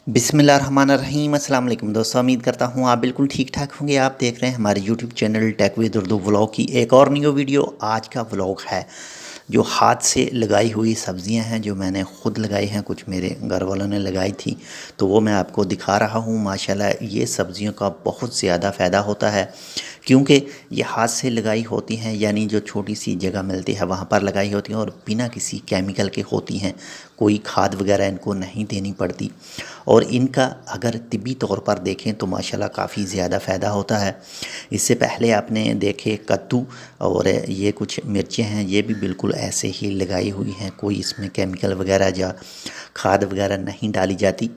बिस्मिल्लाहिर्रहमानिर्रहीम। अस्सलाम वालेकुम दोस्तों, उम्मीद करता हूँ आप बिल्कुल ठीक ठाक होंगे। आप देख रहे हैं हमारे YouTube channel tech with Urdu vlog की एक और न्यू वीडियो। आज का व्लॉग है जो हाथ से लगाई हुई सब्ज़ियां हैं, जो मैंने ख़ुद लगाई हैं, कुछ मेरे घर वालों ने लगाई थी, तो वो मैं आपको दिखा रहा हूँ। माशाल्लाह ये सब्ज़ियों का बहुत ज़्यादा फ़ायदा होता है, क्योंकि ये हाथ से लगाई होती हैं, यानी जो छोटी सी जगह मिलती है वहाँ पर लगाई होती हैं और बिना किसी केमिकल के होती हैं। कोई खाद वगैरह इनको नहीं देनी पड़ती और इनका अगर तिब्बी तौर पर देखें तो माशाल्लाह काफ़ी ज़्यादा फ़ायदा होता है। इससे पहले आपने देखे कद्दू और ये कुछ मिर्चें हैं, ये भी बिल्कुल ऐसे ही लगाई हुई हैं, कोई इसमें केमिकल वगैरह या खाद वगैरह नहीं डाली जाती।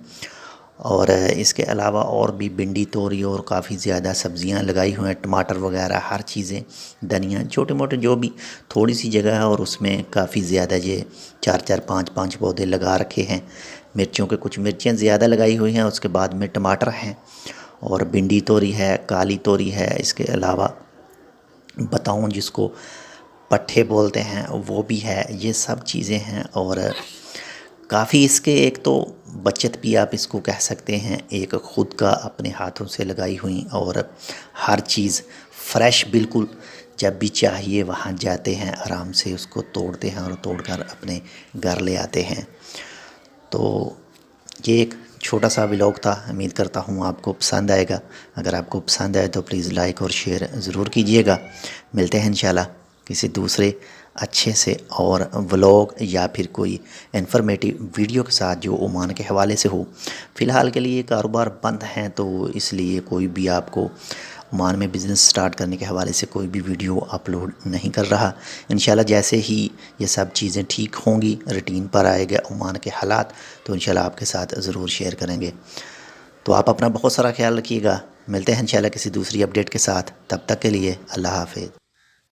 और इसके अलावा और भी भिंडी, तोरी और काफ़ी ज़्यादा सब्ज़ियां लगाई हुई हैं, टमाटर वगैरह हर चीज़ें, धनिया, छोटे मोटे जो भी थोड़ी सी जगह है और उसमें काफ़ी ज़्यादा ये 4-4, 5-5 पौधे लगा रखे हैं। मिर्चों के कुछ मिर्चें ज़्यादा लगाई हुई हैं, उसके बाद में टमाटर हैं और भिंडी तोरी है, काली तोरी है। इसके अलावा बताऊँ जिसको पट्ठे बोलते हैं वो भी है। ये सब चीज़ें हैं और काफ़ी इसके एक तो बचत भी आप इसको कह सकते हैं, एक ख़ुद का अपने हाथों से लगाई हुई और हर चीज़ फ्रेश बिल्कुल, जब भी चाहिए वहाँ जाते हैं, आराम से उसको तोड़ते हैं और तोड़कर अपने घर ले आते हैं। तो ये एक छोटा सा व्लॉग था, उम्मीद करता हूँ आपको पसंद आएगा। अगर आपको पसंद आए तो प्लीज़ लाइक और शेयर ज़रूर कीजिएगा। मिलते हैं इंशाल्लाह किसी दूसरे अच्छे से और व्लॉग या फिर कोई इन्फॉर्मेटिव वीडियो के साथ जो ओमान के हवाले से हो। फ़िलहाल के लिए कारोबार बंद हैं, तो इसलिए कोई भी आपको ओमान में बिज़नेस स्टार्ट करने के हवाले से कोई भी वीडियो अपलोड नहीं कर रहा। इंशाल्लाह जैसे ही ये सब चीज़ें ठीक होंगी, रूटीन पर आएगा ओमान के हालात, तो इंशाल्लाह आपके साथ ज़रूर शेयर करेंगे। तो आप अपना बहुत सारा ख्याल रखिएगा। मिलते हैं इंशाल्लाह किसी दूसरी अपडेट के साथ। तब तक के लिए अल्लाह हाफ़िज़।